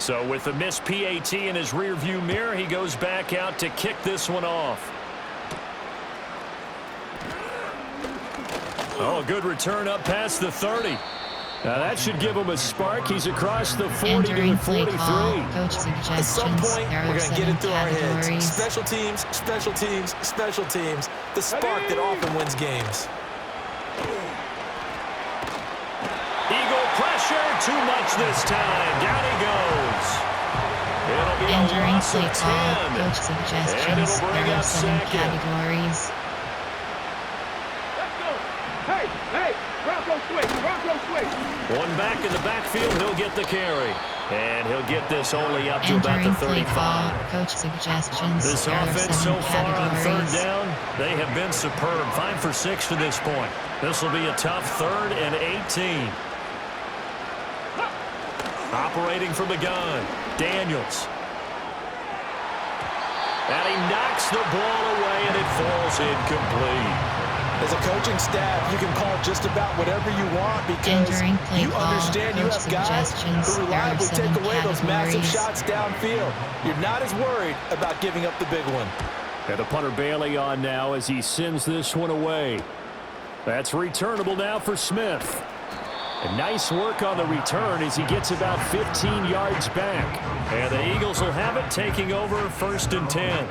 So with the missed PAT in his rearview mirror, he goes back out to kick this one off. Oh, good return up past the 30. Now that should give him a spark. He's across the 40 to the 43. Coach suggestions. At some point, we're going to get it through our heads. Special teams, Special teams, special teams. The spark that often wins games. Eagle pressure, too much this time. Down he goes. It'll be a loss of 10. Coach suggestions. And it'll bring up 7 second. categories. Let's go. Hey, Bronco switch. One back in the backfield, he'll get the carry. And he'll get this only up to about the 35. Coach suggestions. This offense so far on third down, they have been superb. 5 for 6 to this point. This will be a tough 3rd and 18. Operating from the gun, Daniels. And he knocks the ball away, and it falls incomplete. As a coaching staff, you can call just about whatever you want because you understand you have guys who reliably take away those massive shots downfield. You're not as worried about giving up the big one. And the punter Bailey on now as he sends this one away. That's returnable now for Smith. And nice work on the return as he gets about 15 yards back. And the Eagles will have it, taking over 1st and 10.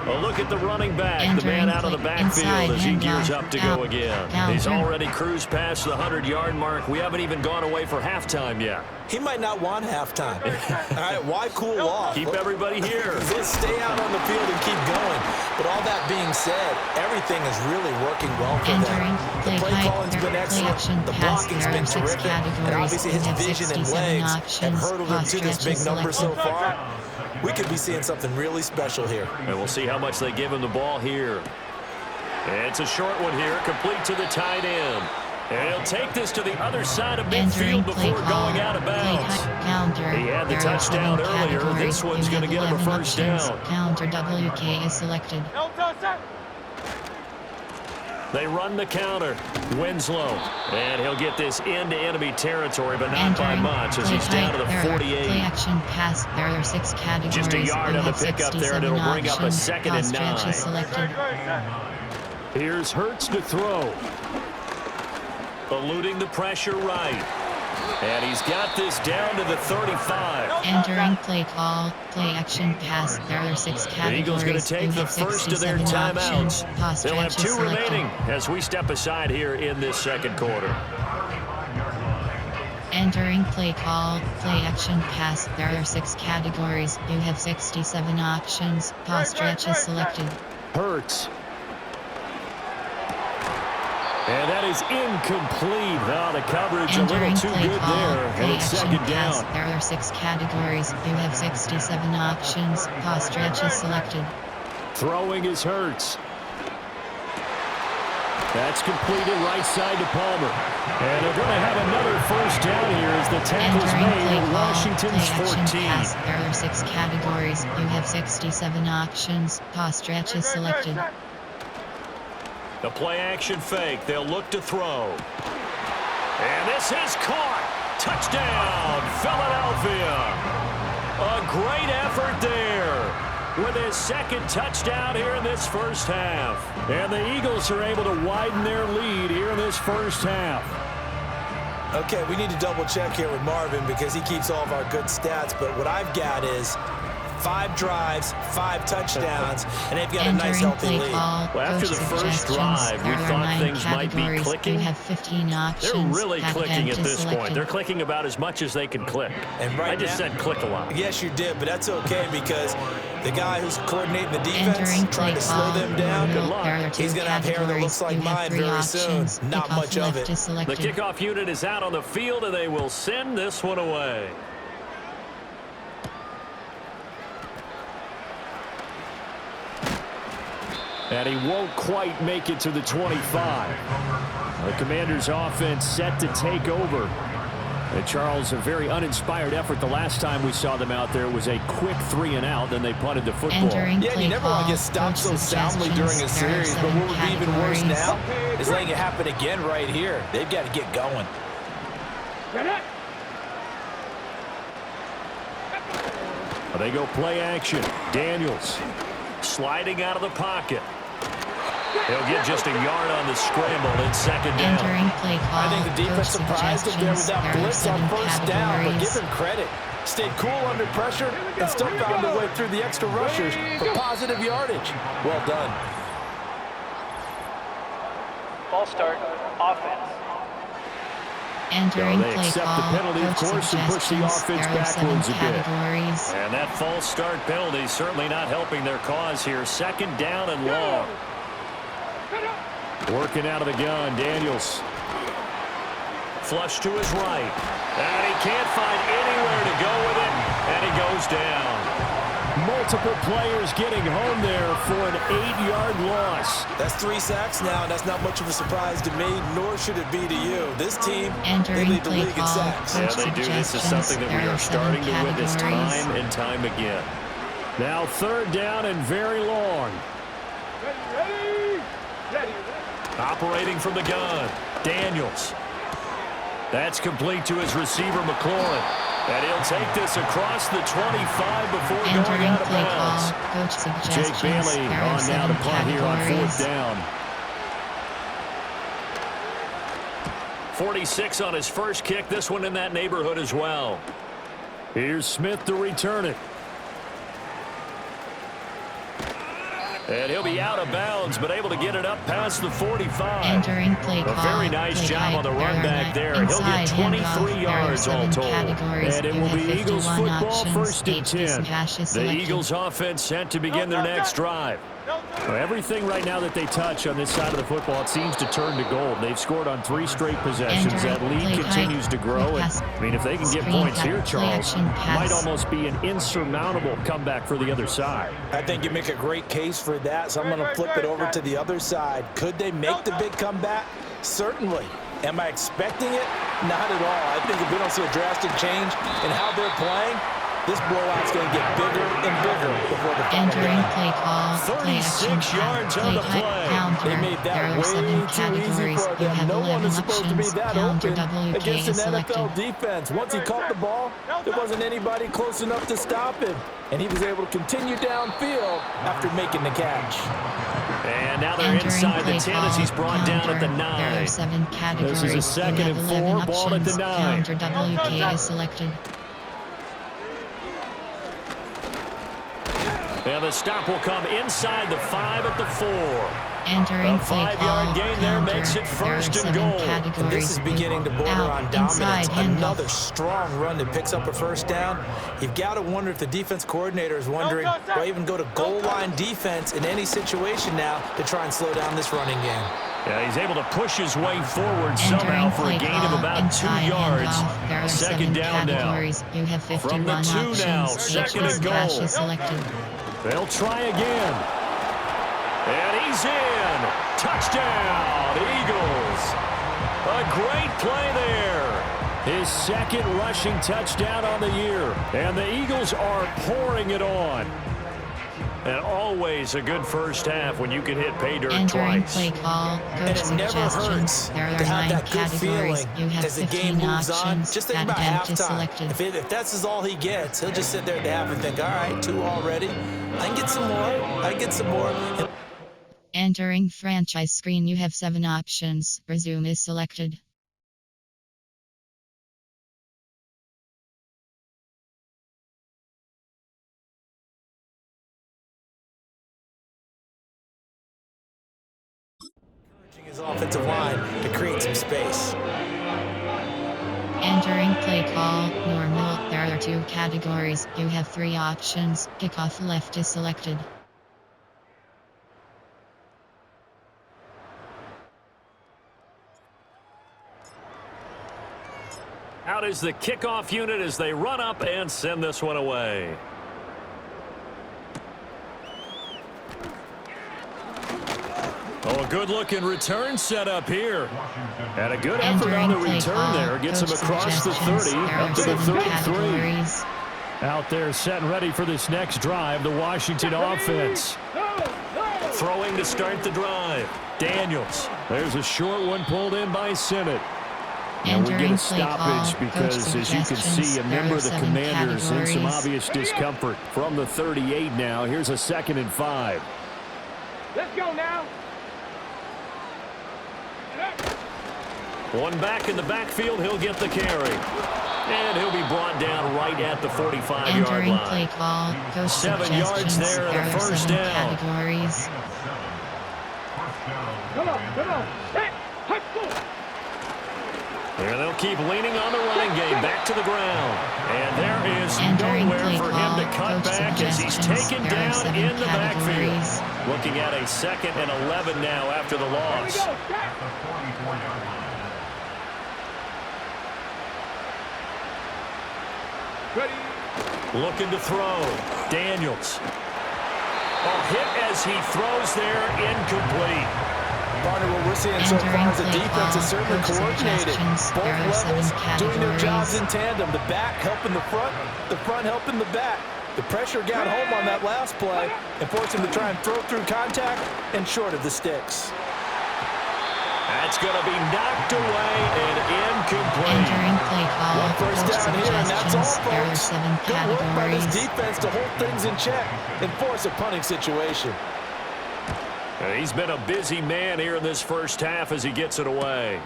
A look at the running back, the man out of the backfield as he gears up to go again. He's already cruised past the 100-yard mark. We haven't even gone away for halftime yet. He might not want halftime. All right, why cool off? Keep everybody here. Just stay out on the field and keep going. But all that being said, everything is really working well for them. The play calling's been excellent. The blocking's been terrific. And obviously his vision and legs have hurdled him to this big number so far. We could be seeing something really special here. And we'll see how much they give him the ball here. It's a short one here, complete to the tight end. And he'll take this to the other side of midfield before going out of bounds. He had the touchdown earlier. This one's going to get him a first down. Counter WK is selected. They run the counter. Winslow. And he'll get this into enemy territory, but not by much as he's down to the 48. Play action pass. There are 6 categories. Just a yard on the pickup there, and it'll bring up a 2nd and 9. Here's Hurts to throw. Eluding the pressure right. And he's got this down to the 35. Entering play call. Play action pass. There are 6 categories. The Eagles going to take the first of their timeouts. They'll have 2 remaining as we step aside here in this 2nd quarter. Entering play call. Play action pass. There are 6 categories. You have 67 options. Pass stretch is selected. Hurts. And that is incomplete. Oh, the coverage a little too good there. And it's 2nd down. There are 6 categories. You have 67 options. Pass stretch is selected. Throwing is Hurts. That's completed right side to Palmer. And they're going to have another first down here as the tackle's made at Washington's 14. There are 6 categories. You have 67 options. Pass stretch is selected. The play-action fake. They'll look to throw. And this is caught. Touchdown, Philadelphia. A great effort there with his 2nd touchdown here in this first half. And the Eagles are able to widen their lead here in this first half. Okay, we need to double-check here with Marvin because he keeps all of our good stats. But what I've got is 5 drives, 5 touchdowns, and they've got a nice, healthy lead. Well, after the first drive, we thought things might be clicking. They're really clicking at this point. They're clicking about as much as they can click. And right I just said click a lot. Yes, you did, but that's okay because the guy who's coordinating the defense, trying to slow them down, good luck. He's going to have hair that looks like mine very soon. Not much of it. The kickoff unit is out on the field, and they will send this one away. And he won't quite make it to the 25. The Commanders' offense set to take over. And Charles, a very uninspired effort the last time we saw them out there. It was a quick 3-and-out, then they punted the football. Yeah, you never want to get stopped so soundly during a series, but what would be even worse now is letting it happen again right here. They've got to get going. They go play action. Daniels sliding out of the pocket. He'll get just a yard on the scramble in second down. Entering play call. I think the defense surprised him there with that blitz on first down, but give him credit. Stayed cool under pressure and still found a way through the extra rushers for positive yardage. Well done. False start, offense. Entering They play accept call. the penalty, of course, and push the offense backwards a bit. And that false start penalty certainly not helping their cause here. Second down and long. Working out of the gun, Daniels. Flush to his right. And he can't find anywhere to go with it, and he goes down. Multiple players getting home there for an 8-yard loss. That's 3 sacks now, and that's not much of a surprise to me, nor should it be to you. This team, they lead the league in sacks. Yeah, they do. This is something that we are starting to witness time and time again. Now third down and very long. Ready. Operating from the gun, Daniels. That's complete to his receiver, McLaurin. And he'll take this across the 25 before going out of bounds. Jake Bailey on now to punt here on fourth down. 46 on his first kick. This one in that neighborhood as well. Here's Smith to return it. And he'll be out of bounds, but able to get it up past the 45. Entering play call. A very nice job on the run back there. He'll get 23 yards all told. And it will be Eagles football, first and 10. The Eagles offense set to begin their next drive. Well, everything right now that they touch on this side of the football, it seems to turn to gold. They've scored on 3 straight possessions. That lead continues to grow. And, I mean, if they can get points here, Charles, it might almost be an insurmountable comeback for the other side. I think you make a great case for that, so I'm going to flip it over to the other side. Could they make the big comeback? Certainly. Am I expecting it? Not at all. I think if we don't see a drastic change in how they're playing, this blowout's going to get bigger and bigger before the final Entering game. play call. 36 yards on the play. They made that way too easy for them. No one is supposed to be that open against an NFL defense. Once he caught the ball, there wasn't anybody close enough to stop him. And he was able to continue downfield after making the catch. And now they're inside the 10 as he's brought down at the 9. There are 7 categories. This is a second and 4, ball at the 9. Counter WK is selected. And the stop will come inside the 5 at the 4. Entering a 5-yard gain there makes it first and goal. And this is beginning to border on dominance. Another strong run that picks up a first down. You've got to wonder if the defense coordinator is wondering, do I even go to goal line defense in any situation now to try and slow down this running game? Yeah, he's able to push his way forward somehow for a gain of about 2 yards. Second down now. You have 51 from the 2 now, second and goal. They'll try again. And he's in. Touchdown, Eagles. A great play there. His second rushing touchdown on the year. And the Eagles are pouring it on. And always a good first half when you can hit pay dirt twice. Play call. And it never hurts to have that good feeling as the game moves on. Just think about halftime. If that's all he gets, he'll just sit there at the half and think, all right, 2 already. I can get some more. I can get some more. Entering franchise screen, you have 7 options. Resume is selected. His offensive line to create some space. Entering play call. Normal. There are 2 categories. You have 3 options. Kickoff left is selected. Out is the kickoff unit as they run up and send this one away. Oh, a good-looking return set up here. And a good effort on the return there. Gets him across the 30, up to the 33. Out there set and ready for this next drive, the Washington offense. Throwing to start the drive. Daniels. There's a short one pulled in by Sinnott. And we get a Entering play stoppage call, because, coach as you can see, a suggestions. member There of the are 7 Commanders in some categories. obvious discomfort from the 38 now. Here's a 2nd and 5. Let's go now. One back in the backfield, he'll get the carry. And he'll be brought down right at the 45-yard Entering line. play call, coach 7 yards suggestions. there and There a are first 7 down. categories. Come on, come on. Hey, hut, full. And they'll keep leaning on the running game back to the ground. And there is Entering nowhere play for call, him to cut coach back as he's suggestions. taken There are down 7 in the backfield. categories. Looking at a 2nd and 11 now after the Here we loss. go. Jack. Ready. Looking to throw. Daniels. A hit as he throws there, incomplete. Partner, what we're seeing so far is the defense is certainly coordinated. Both levels doing their jobs in tandem. The back helping the front helping the back. The pressure got home on that last play and forced him to try and throw through contact and short of the sticks. That's going to be knocked away and incomplete. Entering play call, One first coach down here, and that's all, suggestions. There are folks. 7 Good work by this categories. defense to hold things in check and force a punting situation. He's been a busy man here in this first half as he gets it away.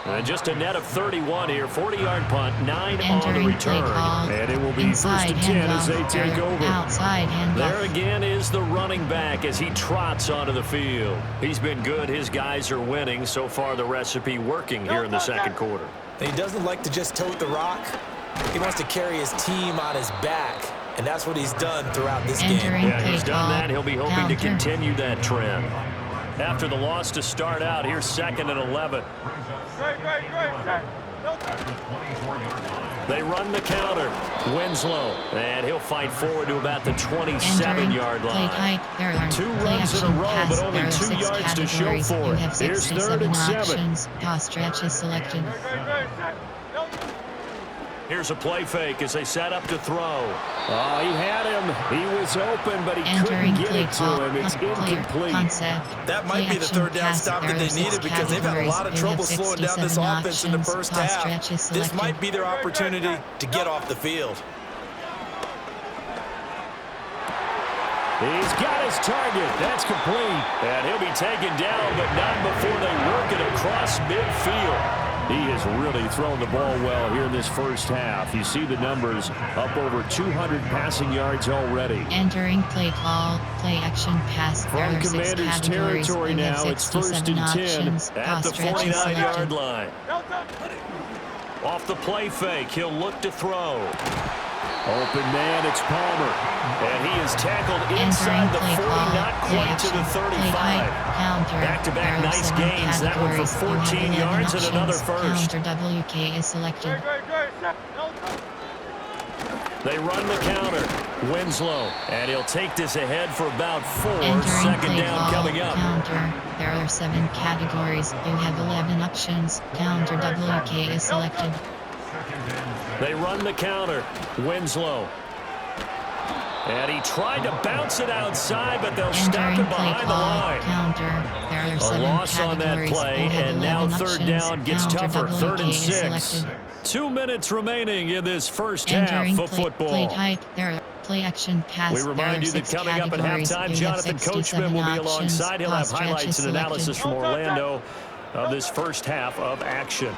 And just a net of 31 here. 40-yard punt, 9 on the Entering play return. call, And it will be inside 1st and 10 as they handoff. take There, over. outside handoff. There again is the running back as he trots onto the field. He's been good. His guys are winning. So far, the recipe working here in the 2nd quarter. And he doesn't like to just tote the rock. He wants to carry his team on his back, and that's what he's done throughout this game. Entering Yeah, play he's done call, that. He'll be hoping to counter. continue that trend. After the loss to start out, here's 2nd and 11. Great. They run the counter. Winslow, and he'll fight forward to about the Entering 27-yard play line. type. There are 2 play runs in a action row, pass. but only There are 2 6 yards to show categories. for You it. have Here's 3rd 67 and 7. options. Pass stretch is selected. Here's a play fake as they set up to throw. Oh, he had him. He was open, but he Entering couldn't get play it to call. him. It's Player incomplete. concept. That might Play be the action 3rd down pass. stop There that are they 6 needed because they've had a lot of categories. You trouble have slowing down this 67 offense in the options. first Pass half. stretch is This selected. might be their opportunity to get off the field. He's got his target. That's complete. And he'll be taken down, but not before they work it across midfield. He has really thrown the ball well here in this first half. You see the numbers, up over 200 passing yards already. Entering play call, play action pass. There From are 6 Commanders categories. territory You have now, it's 1st 67 and 10 options. at Pass the stretch is 49-yard selected. line. Off the play fake, he'll look to throw. Open man, it's Palmer. And he is tackled inside the 40, not quite to the 35. Back-to-back nice gains. That one for 14 yards and another first. Counter WK is selected. They run the counter. Winslow. And he'll take this ahead for about 4. Entering 2nd play down call, coming up. counter. There are 7 categories. You have 11 options. Counter WK is selected. They run the counter. Winslow. And he tried to bounce it outside, but they'll stop Entering him play behind the call, line. counter. There are A 7 loss on that categories. play, You have and now 11 third options. down gets Counter tougher. 3rd and WK is 6. selected. 2 minutes remaining in this first half Entering of play football. type. There are play action pass. We remind you there are that 6 coming up at categories. halftime, You have Jonathan 67 Coachman will be options. alongside. He'll have Pass stretch is highlights and selected. analysis from Orlando of this first half of action.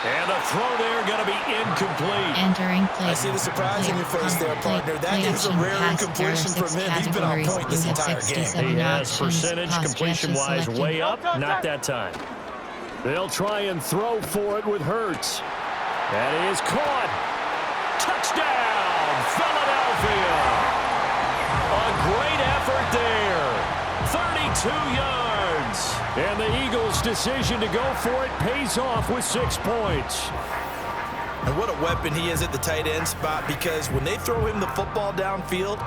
And the throw there going to be incomplete. Entering play. I see the surprise in your face there, partner. That is a rare incompletion from him. He's been on point this entire game. He has percentage completion-wise way up. Not that time. They'll try and throw for it with Hurts. That is caught. Touchdown, Philadelphia. A great effort there. 32 yards. And the Eagles' decision to go for it pays off with 6 points. And what a weapon he is at the tight end spot, because when they throw him the football downfield,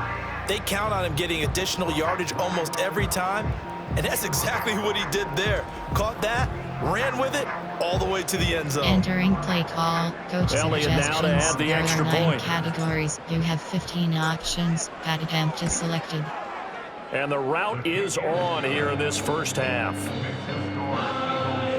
they count on him getting additional yardage almost every time. And that's exactly what he did there. Caught that, ran with it, all the way to the end zone. Entering play call, coach Elliott now suggestions. to add the There extra are 9 point. categories. You have 15 options. Pat attempt is selected. And the route is on here in this first half.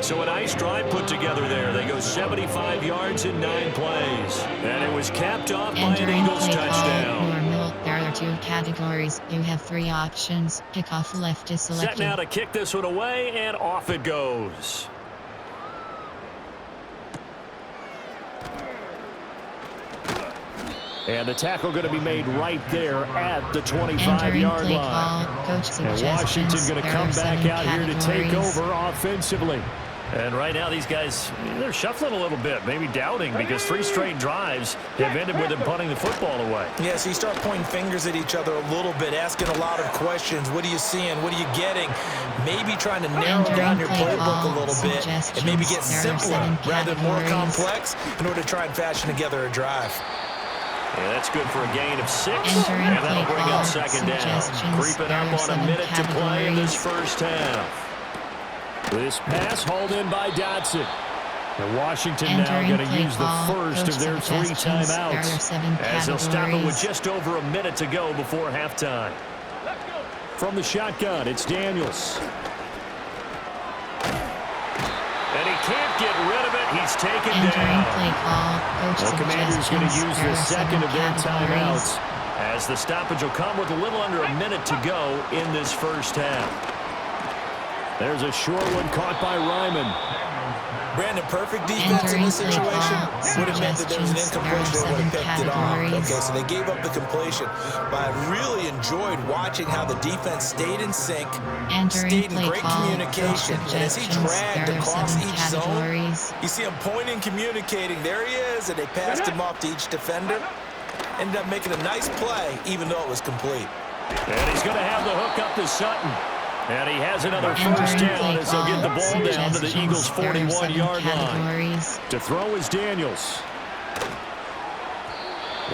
So a nice drive put together there. They go 75 yards in 9 plays. And it was capped off by an Eagles touchdown. Normal. There are 2 categories. You have 3 options. Kickoff left is selected. Set now to kick this one away, and off it goes. And the tackle going to be made right there at the 25-yard line. And Washington going to come back out here to take over offensively. And right now these guys, they're shuffling a little bit, maybe doubting, because 3 straight drives have ended with them punting the football away. Yeah, so you start pointing fingers at each other a little bit, asking a lot of questions. What are you seeing? What are you getting? Maybe trying to narrow down your playbook a little bit and maybe get simpler rather than more complex in order to try and fashion together a drive. Yeah, that's good for a gain of 6, and that'll bring up second down. Creeping up on a minute to play in this first half. This pass hauled in by Dotson. And Washington now going to use the first of their 3 timeouts, as they'll stop it with just over a minute to go before halftime. From the shotgun, it's Daniels. And he can't get rid of it. He's taken down. The Commanders going to use the second of their timeouts, as the stoppage will come with a little under a minute to go in this first half. There's a short one caught by Ryman. Brandon, perfect defense in this situation would have meant that there was an incompletion. They would have picked it off. Okay, so they gave up the completion. But I really enjoyed watching how the defense stayed in sync, stayed in great communication. And as he dragged across each zone, you see him pointing, communicating. There he is, and they passed him off to each defender. Ended up making a nice play, even though it was complete. And he's going to have the hook up to Sutton. And he has another first down as they'll get the ball down to the Eagles' 41-yard line. To throw is Daniels.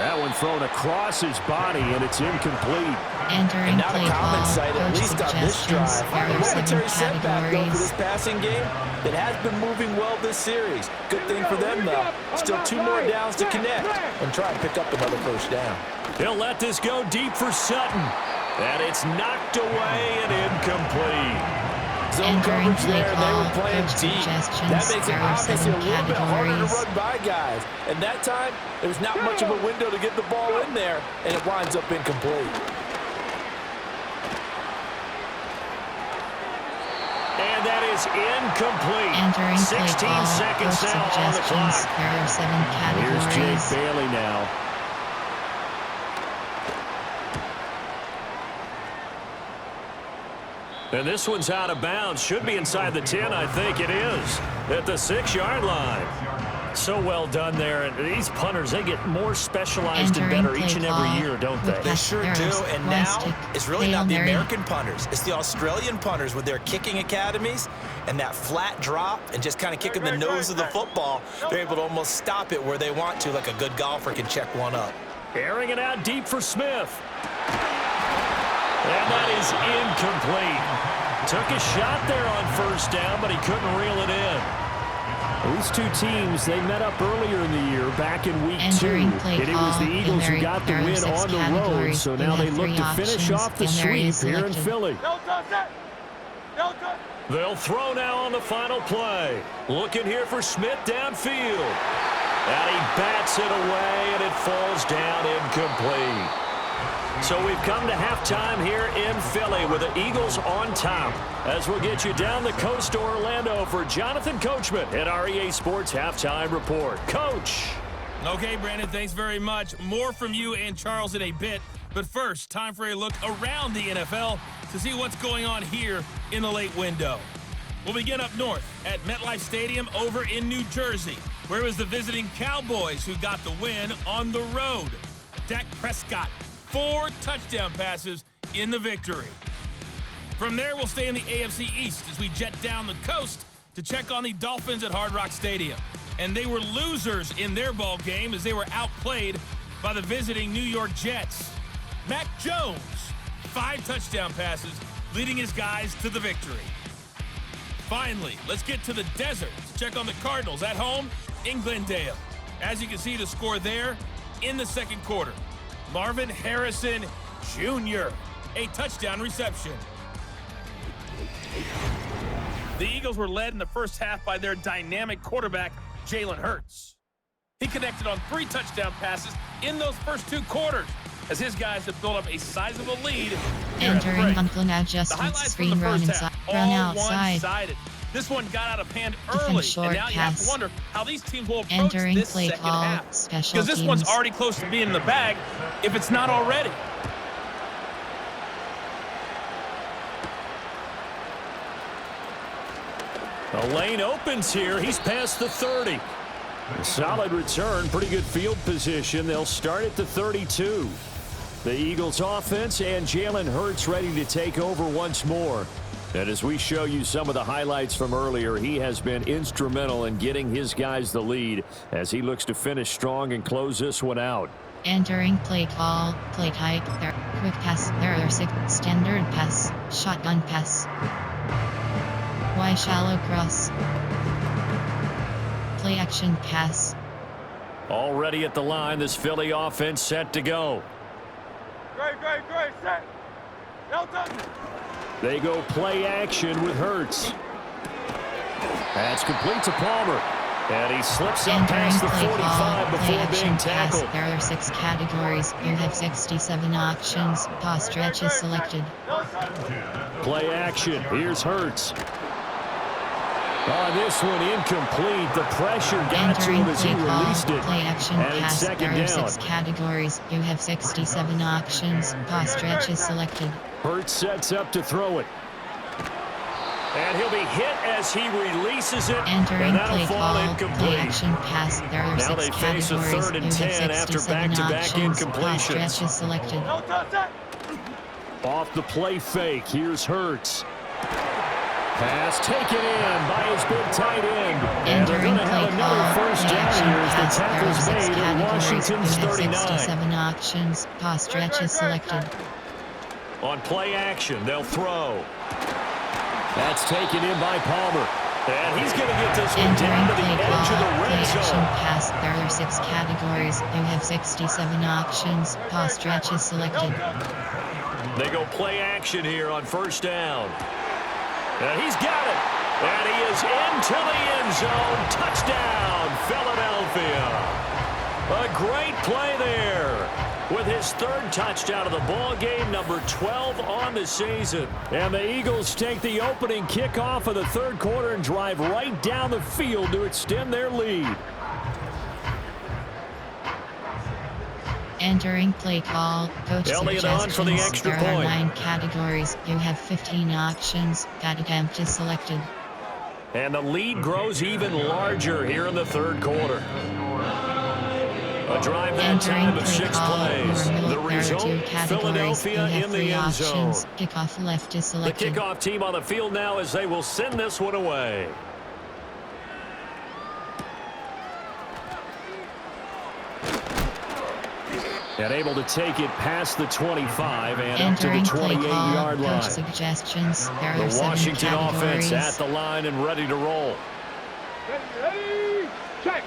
That one thrown across his body, and it's incomplete. And now the comment site, at least on this drive, a momentary setback though for this passing game that has been moving well this series. Good thing for them, though. Still 2 more downs to connect and try and pick up another first down. He'll let this go deep for Sutton. And it's knocked away and incomplete. Zone coverage there, and they were playing deep. That makes it obviously a little bit harder to run by guys. And that time, there was not much of a window to get the ball in there, and it winds up incomplete. And that is incomplete. 16 seconds now on the clock. Here's Jake Bailey now. And this one's out of bounds. Should be inside the 10, I think it is. At the 6-yard line. So well done there. And these punters, they get more specialized and better each and every year, don't they? They sure do. And now, it's really not the American punters. It's the Australian punters with their kicking academies and that flat drop and just kind of kicking the nose of the football. They're able to almost stop it where they want to, like a good golfer can check one up. Airing it out deep for Smith. And that is incomplete. Took a shot there on first down, but he couldn't reel it in. These 2 teams, they met up earlier in the year, back in week 2. And it was the Eagles who got the win on the road, so now they look to finish off the sweep here in Philly. They'll throw now on the final play. Looking here for Smith downfield. And he bats it away, and it falls down incomplete. So we've come to halftime here in Philly with the Eagles on top. As we'll get you down the coast to Orlando for Jonathan Coachman at our EA Sports Halftime Report. Coach. Okay, Brandon, thanks very much. More from you and Charles in a bit. But first, time for a look around the NFL to see what's going on here in the late window. We'll begin up north at MetLife Stadium over in New Jersey, where it was the visiting Cowboys who got the win on the road. Dak Prescott, 4 touchdown passes in the victory. From there, we'll stay in the AFC East as we jet down the coast to check on the Dolphins at Hard Rock Stadium. And they were losers in their ball game as they were outplayed by the visiting New York Jets. Mac Jones, 5 touchdown passes, leading his guys to the victory. Finally, let's get to the desert to check on the Cardinals at home in Glendale. As you can see, the score there in the second quarter. Marvin Harrison Jr. a touchdown reception. The Eagles were led in the first half by their dynamic quarterback, Jalen Hurts. He connected on 3 touchdown passes in those first 2 quarters, as his guys have built up a sizable lead. Entering Conklin adjustment screen run inside, run outside. One-sided. This one got out of hand early, and now you have to wonder how these teams will approach Entering this play second call, half. special Because this one's teams. already close to being in the bag, if it's not already. The lane opens here. He's past the 30. A solid return, pretty good field position. They'll start at the 32. The Eagles offense and Jalen Hurts ready to take over once more. And as we show you some of the highlights from earlier, he has been instrumental in getting his guys the lead as he looks to finish strong and close this one out. Entering play call, play type, there, quick pass, there are 6, standard pass, shotgun pass. Y shallow cross. Play action pass. Already at the line, this Philly offense set to go. Great, set. No touching. They go play action with Hurts. That's complete to Palmer. And he slips up past the 45 before being tackled. Pass. There are 6 categories. You have 67 options. Pass stretch is selected. Play action. Here's Hurts. On this one, incomplete. The pressure got to him as he released it. Play action And it's pass. second There are down. 6 categories. You have 67 options. Pass stretch is selected. Hurts sets up to throw it. And he'll be hit as he releases it. Entering And that'll play fall call, incomplete. play action pass. There are Now 6 they face a categories. 3rd and You 10 have after 67 back-to-back options. Pass incompletions. stretch is selected. No touching. Off the play fake, here's Hurts. Pass taken in by his big tight end. And they're going to have another first down here as the tackle's made at Washington's 39. 67 options. Pass stretch is selected. On play action, they'll throw. That's taken in by Palmer. And he's going to get this one down to the edge of the red zone. Pass. There are 6 categories. You have 67 options. Pass stretch is selected. They go play action here on first down. And he's got it. And he is into the end zone. Touchdown, Philadelphia. A great play there. With his 3rd touchdown of the ball game, number 12 on the season. And the Eagles take the opening kickoff of the 3rd quarter and drive right down the field to extend their lead. Entering play call, coach Elliott on for the suggestions. extra There are point. 9 categories. You have 15 options. That attempt is selected. And the lead grows even larger here in the 3rd quarter. A drive that Entering time of play 6 call, plays. normal. The There are 2 result, categories. Philadelphia You have in the 3 end zone. options. Kickoff left is The selected. kickoff team on the field now as they will send this one away. And able to take it past the 25 and up to the Entering play call, 28-yard line. coach suggestions. There are The 7 Washington offense categories. at the line and ready to roll. Ready. Check.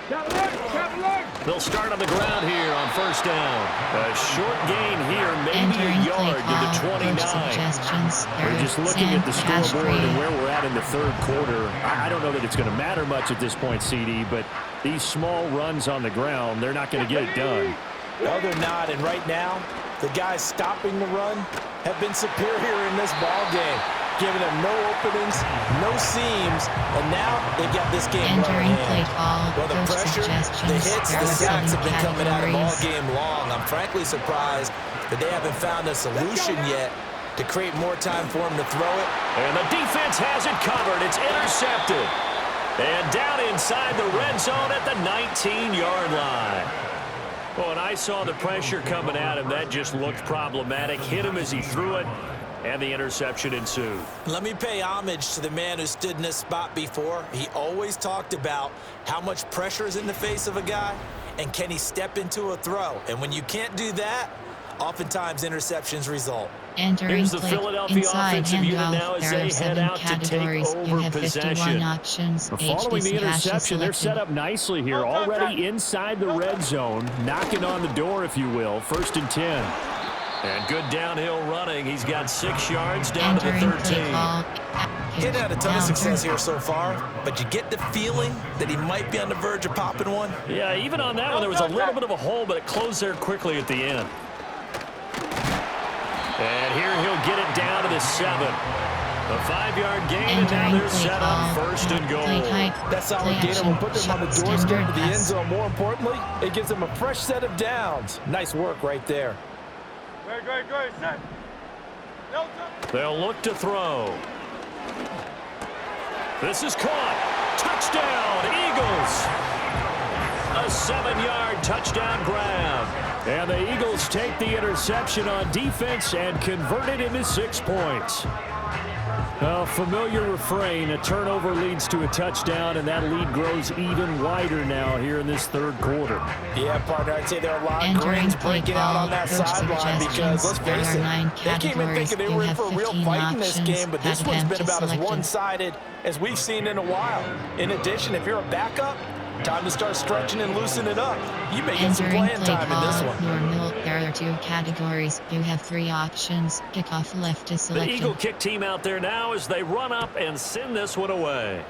Cadillac. They'll start on the ground here on first down. A short gain here, maybe Entering a play yard to the call, 29. coach suggestions. There We're are just looking at the hash scoreboard and grade. where we're at in the 3rd quarter. I don't know that it's going to matter much at this point, CD, but these small runs on the ground, they're not going to get it done. No, they're not. And right now, the guys stopping the run have been superior in this ball game, giving them no openings, no seams, and now they've got this game Entering right in play hand. call, Well, the coach pressure, suggestions. the hits, There the are sacks 7 have been coming out of all categories. game long. I'm frankly surprised that they haven't found a solution yet to create more time for him to throw it. And the defense has it covered. It's intercepted. And down inside the red zone at the 19-yard line. Well, when I saw the pressure coming at him, that just looked problematic. Hit him as he threw it, and the interception ensued. Let me pay homage to the man who stood in this spot before. He always talked about how much pressure is in the face of a guy, and can he step into a throw. And when you can't do that, oftentimes interceptions result. Entering Here's the play Philadelphia inside offensive unit handoff. now as There they are head 7 out to take categories. You over have 51 possession. options. Following the HBC hash is interception, they're set selected. up nicely here, already inside the red zone, knocking on the door, if you will. 1st and 10. And good downhill running. He's got 6 yards down to the 13. He's had a ton of success here so far, but you get the feeling that he might be on the verge of popping one. Yeah, even on that one, there was a little bit of a hole, but it closed there quickly at the end. And here he'll get it down to the 7. A 5-yard gain, and now they're set up 1st and goal. That solid gainer will put them on the doorstep of the end zone. More importantly, it gives them a fresh set of downs. Nice work right there. Great, set. They'll look to throw. This is caught. Touchdown, Eagles. A 7-yard touchdown grab. And the Eagles take the interception on defense and convert it into 6 points. A familiar refrain, a turnover leads to a touchdown, and that lead grows even wider now here in this 3rd quarter. Yeah, partner, I'd say there are a lot of grins breaking out on that sideline because, let's face it, they came in thinking they were in for a real fight in this game, but this one's been about as one-sided as we've seen in a while. In addition, if you're a backup, time to start stretching and loosening it up. You may get some playing time in this one. There are 2 categories. You have 3 options. Kickoff left is selected. The Eagle kick team out there now as they run up and send this one away.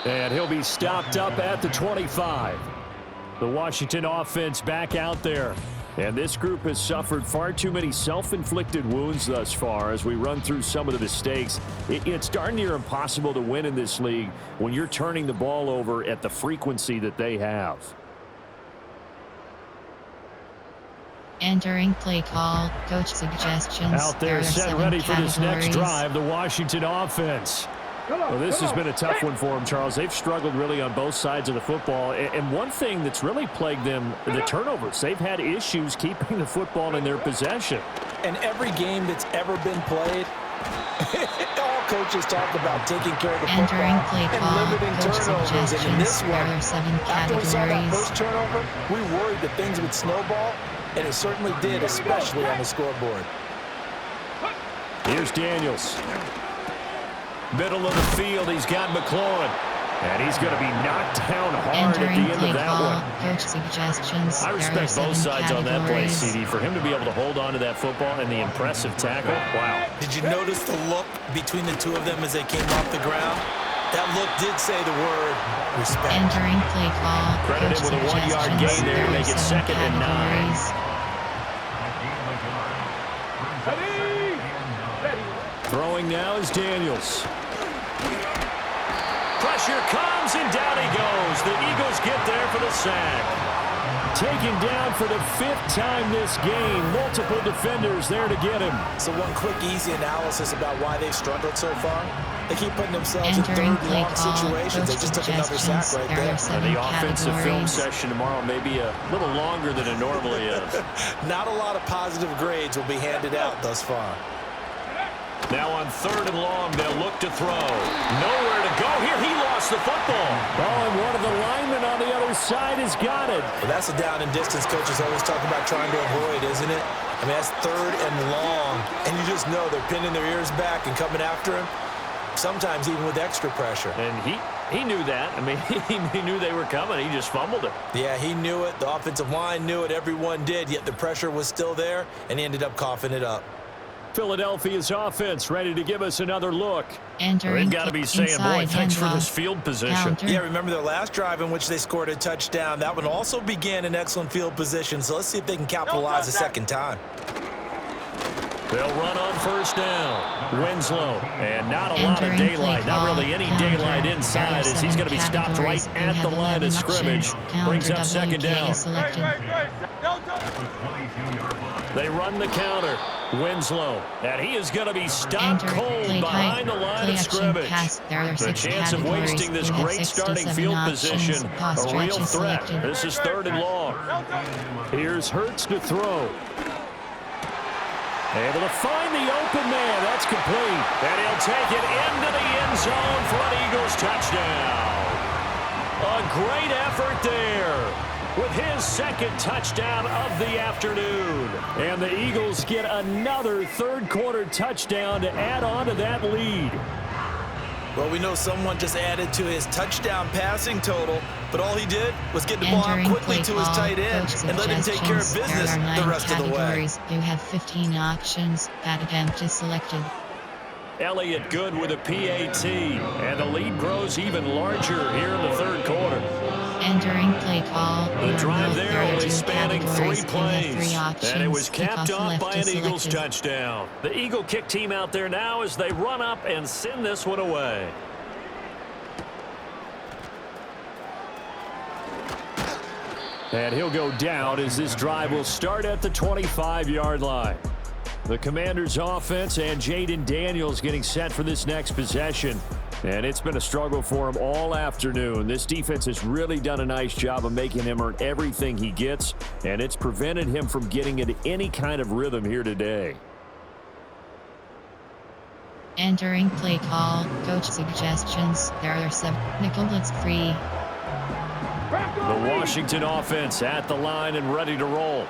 And he'll be stopped up at the 25. The Washington offense back out there. And this group has suffered far too many self-inflicted wounds thus far as we run through some of the mistakes. It's darn near impossible to win in this league when you're turning the ball over at the frequency that they have. Entering play call, coach suggestions. Out there set ready for this next drive, the Washington offense. Well, this has been a tough one for them, Charles. They've struggled really on both sides of the football. And one thing that's really plagued them, the turnovers. They've had issues keeping the football in their possession. And every game that's ever been played, all coaches talk about taking care of the football and limiting turnovers. And in this one, after we saw that first turnover, we worried that things would snowball, and it certainly did, especially on the scoreboard. Here's Daniels. Middle of the field, he's got McLaurin. And he's going to be knocked down hard at the end of that one. Coach suggestions. I respect both sides on that play, CD. For him to be able to hold on to that football and the impressive tackle, wow. Did you notice the look between the two of them as they came off the ground? That look did say the word respect. Entering play call. Credited with a 1-yard gain there to make it 2nd and 9. Throwing now is Daniels. Pressure comes, and down he goes. The Eagles get there for the sack. Taken down for the 5th time this game. Multiple defenders there to get him. So one quick, easy analysis about why they've struggled so far. They keep putting themselves in 3rd and long situations. They just took another sack right there. And the offensive film session tomorrow may be a little longer than it normally is. Not a lot of positive grades will be handed out thus far. Now on 3rd and long, they'll look to throw. Nowhere to go here. He lost the football. Oh, and one of the linemen on the other side has got it. Well, that's a down and distance coaches always talk about trying to avoid, isn't it? I mean, that's 3rd and long, and you just know they're pinning their ears back and coming after him, sometimes even with extra pressure. And he knew that. I mean, he knew they were coming. He just fumbled it. Yeah, he knew it. The offensive line knew it. Everyone did, yet the pressure was still there, and he ended up coughing it up. Philadelphia's offense ready to give us another look. They've got to be saying, boy, thanks for this field position. Yeah, remember their last drive in which they scored a touchdown. That one also began in excellent field position, so let's see if they can capitalize a second time. They'll run on 1st down. Winslow, and not a lot of daylight, not really any daylight inside as he's going to be stopped right at the line of scrimmage. Brings up 2nd down. They run the counter. Winslow, and he is going to be stopped cold behind the line of scrimmage. The chance of wasting this great starting field position, a real threat. This is 3rd and long. Here's Hurts to throw. Able to find the open man. That's complete. And he'll take it into the end zone for an Eagles touchdown. A great effort there with his 2nd touchdown of the afternoon. And the Eagles get another 3rd quarter touchdown to add on to that lead. Well, we know someone just added to his touchdown passing total, but all he did was get the ball out quickly to his tight end and let him take care of business the rest of the way. You have 15 options. That attempt is selected. Elliott good with a PAT, and the lead grows even larger here in the third quarter. Entering play call. The drive there only spanning 3 plays, and it was capped off by an Eagles touchdown. The Eagle kick team out there now as they run up and send this one away. And he'll go down as this drive will start at the 25-yard line. The Commanders' offense and Jaden Daniels getting set for this next possession. And it's been a struggle for him all afternoon. This defense has really done a nice job of making him earn everything he gets, and it's prevented him from getting into any kind of rhythm here today. Entering play call. Coach suggestions. There are 7. Nickel blitz free. The Washington offense at the line and ready to roll.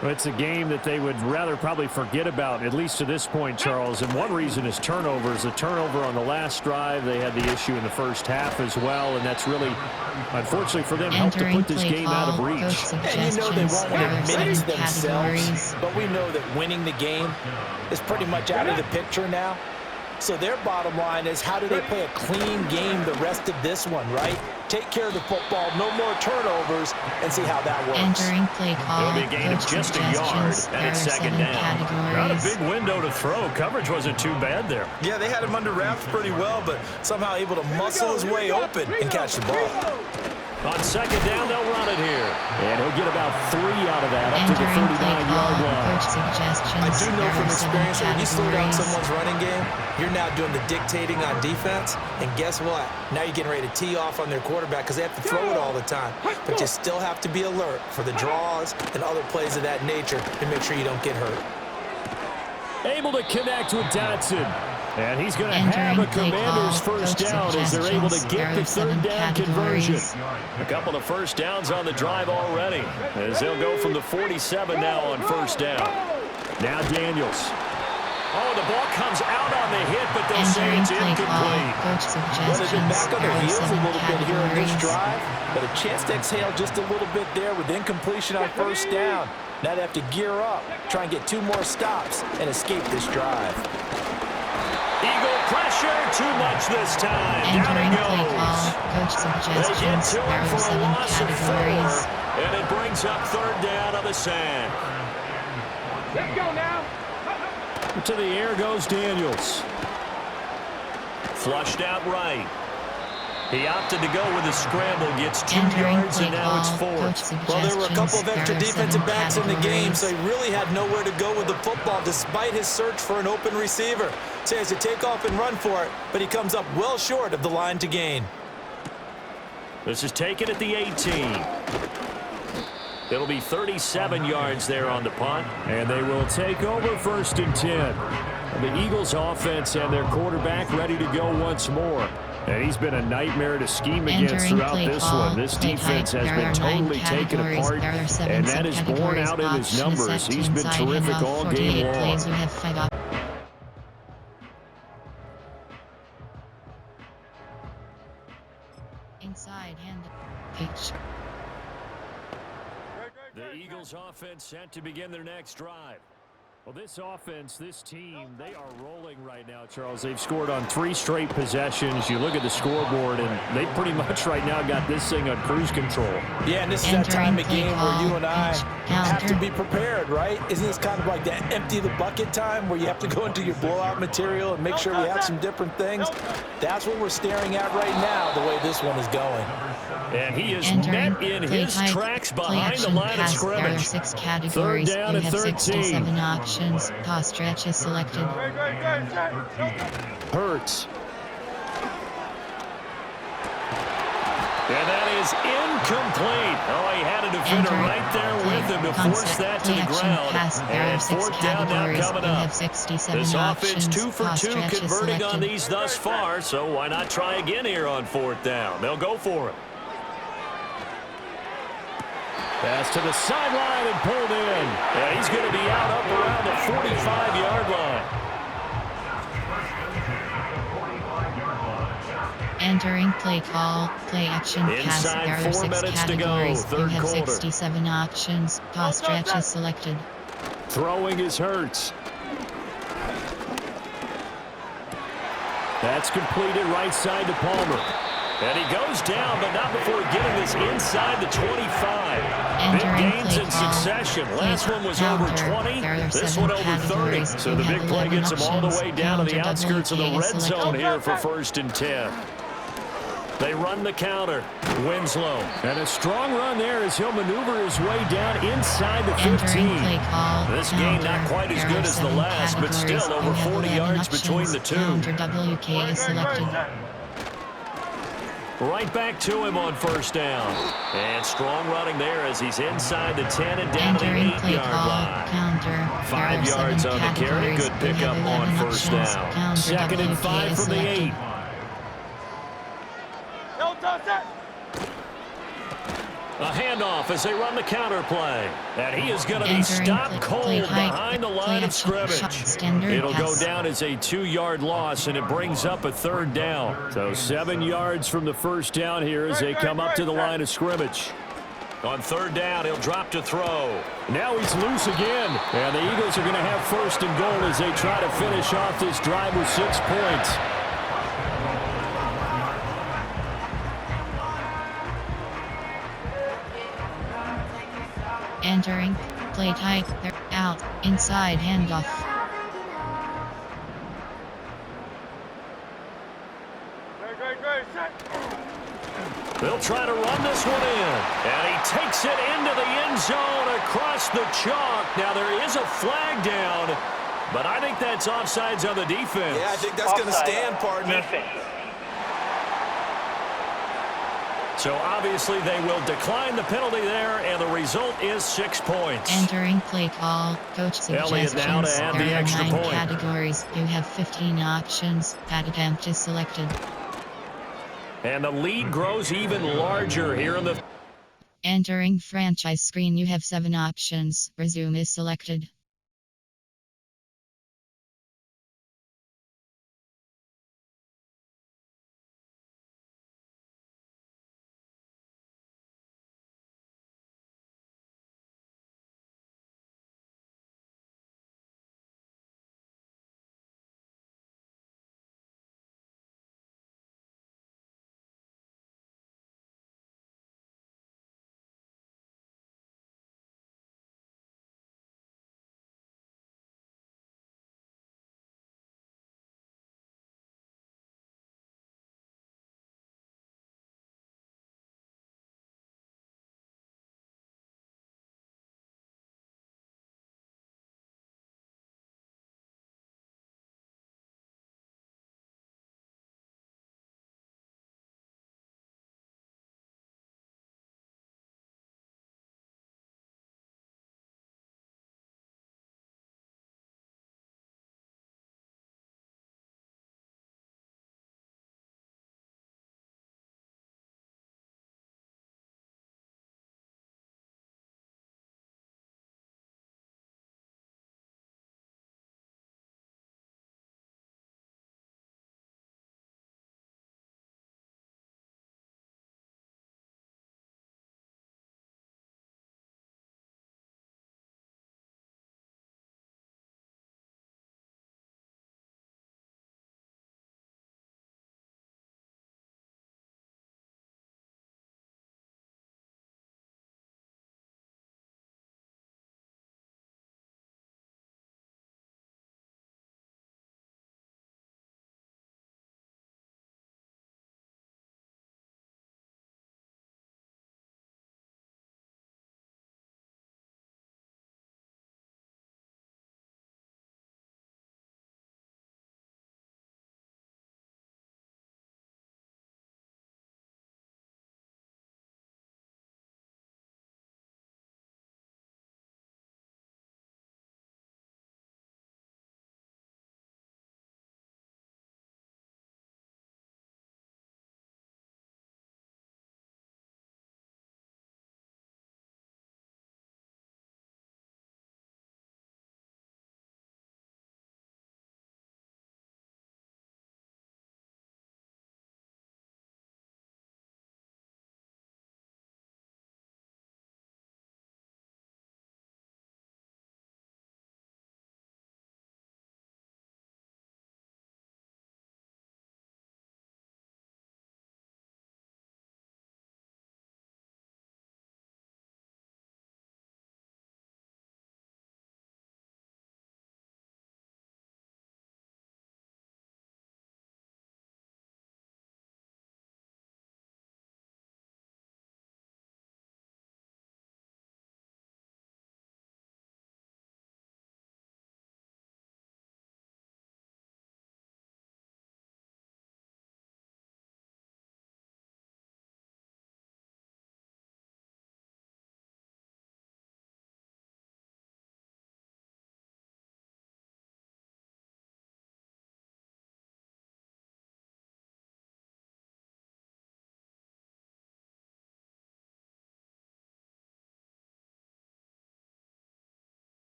It's a game that they would rather probably forget about, at least to this point, Charles. And one reason is turnovers. A turnover on the last drive. They had the issue in the first half as well, and that's really, unfortunately for them, helped to put this game out of reach. And you know they won't admit it to themselves, but we know that winning the game is pretty much out of the picture now. So their bottom line is, how do they play a clean game the rest of this one, right? Take care of the football, no more turnovers, and see how that works. Entering play call. It'll be a gain of just a yard, and it's second down. Not a big window to throw. Coverage wasn't too bad there. Yeah, they had him under wraps pretty well, but somehow able to muscle his way open and catch the ball. On second down, they'll run it here. And he'll get about 3 out of that, up to the 39-yard line. I do know from experience that when you slow down someone's running game, you're now doing the dictating on defense. And guess what? Now you're getting ready to tee off on their quarterback because they have to throw it all the time. But you still have to be alert for the draws and other plays of that nature to make sure you don't get hurt. Able to connect with Dotson. And he's going to have a Commanders first down as they're able to get the third down conversion. A couple of first downs on the drive already as they'll go from the 47 now on first down. Now Daniels. Oh, the ball comes out on the hit, but they'll say it's incomplete. Well, they've been back on their heels a little bit here in this drive, but a chance to exhale just a little bit there with incompletion on first down. Now they have to gear up, try and get 2 more stops, and escape this drive. Eagle pressure, too much this time. Down he goes. They get to him for a loss of 4, and it brings up third down on the sand. Let's go now. To the air goes Daniels. Flushed out right. He opted to go with a scramble, gets 2 yards, and now it's 4th. Well, there were a couple of extra defensive backs in the game, so he really had nowhere to go with the football despite his search for an open receiver. So he has to take off and run for it, but he comes up well short of the line to gain. This is taken at the 18. It'll be 37 yards there on the punt, and they will take over 1st and 10. The Eagles offense and their quarterback ready to go once more. And he's been a nightmare to scheme against throughout this one. This defense has been totally taken apart, and that is borne out in his numbers. He's been terrific all game long. Inside hand pitch. The Eagles offense set to begin their next drive. Well, this offense, this team, they are rolling right now, Charles. They've scored on 3 straight possessions. You look at the scoreboard, and they pretty much right now got this thing on cruise control. Yeah, and this is that time of game where you and I have to be prepared, right? Isn't this kind of like that empty the bucket time where you have to go into your blowout material and make sure we have some different things? That's what we're staring at right now, the way this one is going. And he is met in his tracks behind the line of scrimmage. There are 6 categories. Third down and 13. 67 options. Pass stretch is selected. Hurts. And that is incomplete. Oh, he had a defender right there with him to force that to the ground. And 4th down now coming up. This offense 2 for 2 converting on these thus far, so why not try again here on 4th down? They'll go for it. Pass to the sideline and pulled in. Yeah, he's going to be out up around the 45-yard line. Entering play call, play action, pass. Inside There are 4 6 minutes to go, categories. You third have quarter. 67 options. Pass stretch is selected. Throwing is Hurts. That's completed right side to Palmer. And he goes down, but not before getting this inside the 25. Big gains in succession. Last one was over 20. This one over 30. So the big play gets him all the way down to the outskirts of the red zone here for 1st and 10. They run the counter. Winslow. And a strong run there as he'll maneuver his way down inside the 15. This game not quite as good as the last, but still over 40 yards between the two. WK is selected. Right back to him on 1st down. And strong running there as he's inside the 10 and down to the 8-yard line. 5 yards on the carry. Good pickup on 1st down. 2nd and 5 from the 8. A handoff as they run the counter play. And he is going to be stopped cold behind the line of scrimmage. It'll go down as a 2-yard loss, and it brings up a 3rd down. So 7 yards from the 1st down here as they come up to the line of scrimmage. On 3rd down, he'll drop to throw. Now he's loose again. And the Eagles are going to have 1st and goal as they try to finish off this drive with 6 points. Entering, play type, they're out, inside handoff. They'll try to run this one in. And he takes it into the end zone across the chalk. Now there is a flag down, but I think that's offsides on the defense. Yeah, I think that's going to stand, partner. Defense. So obviously they will decline the penalty there, and the result is 6 points. Entering play call, coach suggestions. Now to add the there are extra 9 point. categories. You have 15 options. Pad attempt is selected. And the lead grows even larger here in the... Entering franchise screen, you have 7 options. Resume is selected.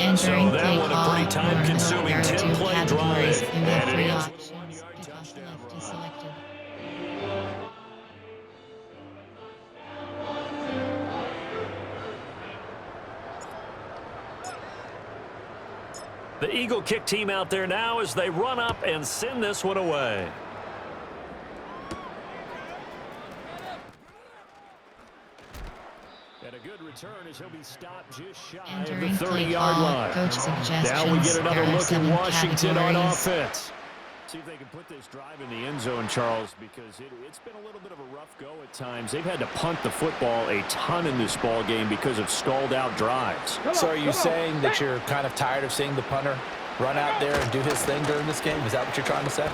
Entering that play one a call, pretty time-consuming there are 2 10-play drive. categories. You have And it 3 is options. Kickoff left is selected. the Eagle kick team out there now as they run up and send this one away. And a good return as he'll be stopped just shy Entering of the play 30-yard call, line. coach suggestions. Now we get another There are look at 7 Washington on categories. offense. See if they can put this drive in the end zone, Charles, because it's been a little bit of a rough go at times. They've had to punt the football a ton in this ball game because of stalled-out drives. So are you saying that you're kind of tired of seeing the punter run out there and do his thing during this game? Is that what you're trying to say?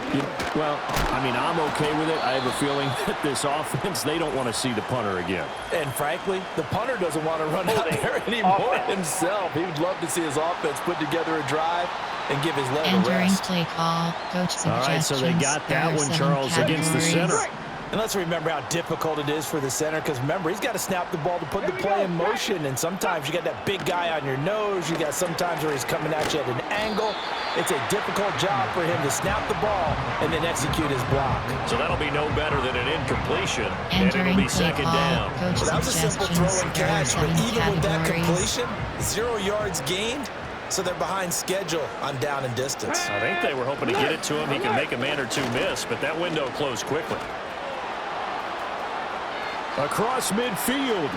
Well, I mean, I'm okay with it. I have a feeling that this offense, they don't want to see the punter again. And frankly, the punter doesn't want to run out there anymore himself. He would love to see his offense put together a drive and give his leg a Entering rest. play call, coach suggestions. All right, so they got There that are one, 7 Charles, against the center. categories. And let's remember how difficult it is for the center, because remember, he's got to snap the ball to put the play in motion, and sometimes you got that big guy on your nose. You got sometimes where he's coming at you at an angle. It's a difficult job for him to snap the ball and then execute his block. So that'll be no better than an incompletion, and it'll Entering be play second call, down. coach Well, that was a simple throw and catch, but suggestions. There are even with 7 that categories. completion, 0 yards gained, so they're behind schedule on down and distance. I think they were hoping to get it to him. He can make a man or two miss, but that window closed quickly. Across midfield.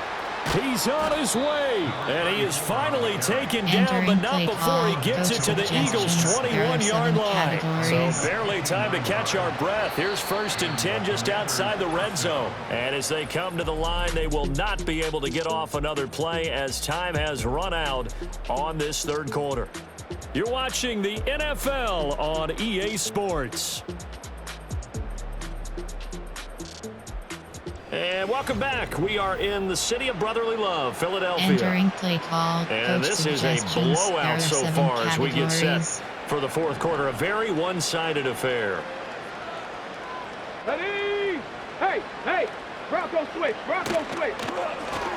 He's on his way. And he is finally taken down, but not before he gets it to the Eagles' 21-yard line. So barely time to catch our breath. Here's 1st and 10 just outside the red zone. And as they come to the line, they will not be able to get off another play as time has run out on this third quarter. You're watching the NFL on EA Sports. And welcome back. We are in the city of brotherly love, Philadelphia. Entering play call, And coach this is a suggestions. There blowout are so 7 far as we get categories. set for the fourth quarter. A very one-sided affair. Ready? Hey, Bronco switch, Bronco switch.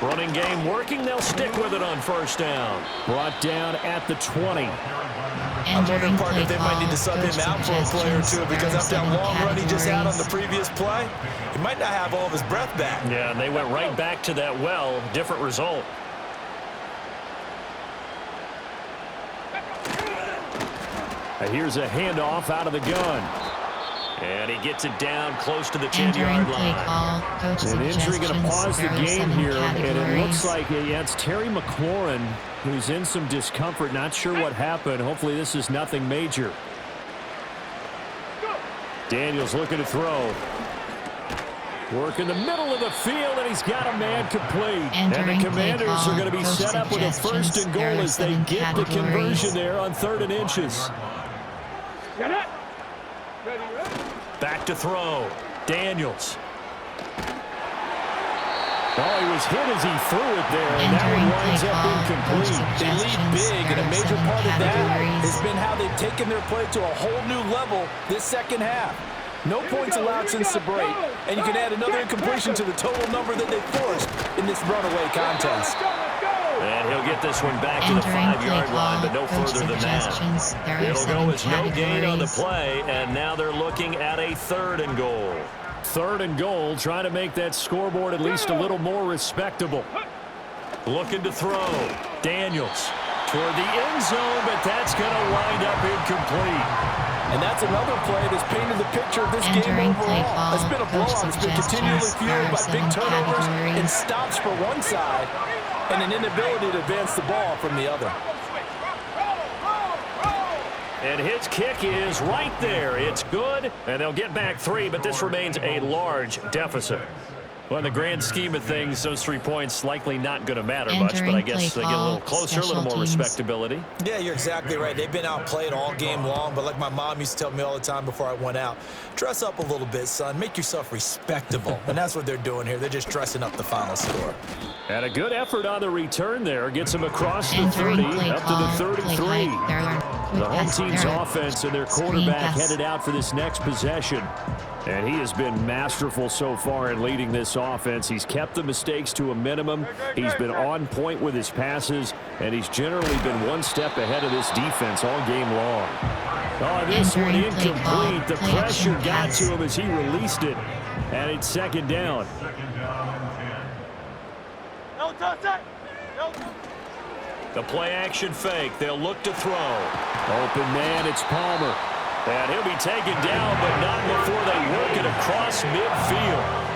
Running game working. They'll stick with it on 1st down. Brought down at the 20. I'm wondering, partner, if they might need to sub him out for a play or two, because after that long run he just had on the previous play, he might not have all of his breath back. Yeah, and they went right back to that well. Different result. Here's a handoff out of the gun. And he gets it down close to the 10-yard line. An injury going to pause the game here, and it looks like it's Terry McLaurin who's in some discomfort. Not sure what happened. Hopefully this is nothing major. Daniels looking to throw. Work in the middle of the field, and he's got a man complete. And the Commanders are going to be set up with a 1st and goal as they get the conversion there on 3rd and inches. Back to throw. Daniels. Oh, he was hit as he threw it there, and that one winds up incomplete. They lead big, and a major part of that has been how they've taken their play to a whole new level this second half. No points allowed since the break, and you can add another incompletion to the total number that they forced in this runaway contest. And he'll get this one back to the 5-yard line, but no further than that. It'll go as no gain on the play, and now they're looking at a 3rd and goal. 3rd and goal, trying to make that scoreboard at least a little more respectable. Looking to throw. Daniels toward the end zone, but that's going to wind up incomplete. And that's another play that's painted the picture of this game overall. It's been a blowout. It's been continually fueled by big turnovers and stops for one side and an inability to advance the ball from the other. And his kick is right there. It's good, and they'll get back 3, but this remains a large deficit. Well, in the grand scheme of things, those 3 points likely not going to matter much, but I guess they get a little closer, a little more respectability. Yeah, you're exactly right. They've been outplayed all game long, but like my mom used to tell me all the time before I went out, dress up a little bit, son. Make yourself respectable. And that's what they're doing here. They're just dressing up the final score. And a good effort on the return there. Gets them across the 30, up to the 33. The home team's offense and their quarterback headed out for this next possession. And he has been masterful so far in leading this offense. He's kept the mistakes to a minimum. He's been on point with his passes, and he's generally been one step ahead of this defense all game long. Oh, this one incomplete. The pressure got to him as he released it, and it's second down. The play-action fake. They'll look to throw. Open man, it's Palmer. And he'll be taken down, but not before they work it across midfield.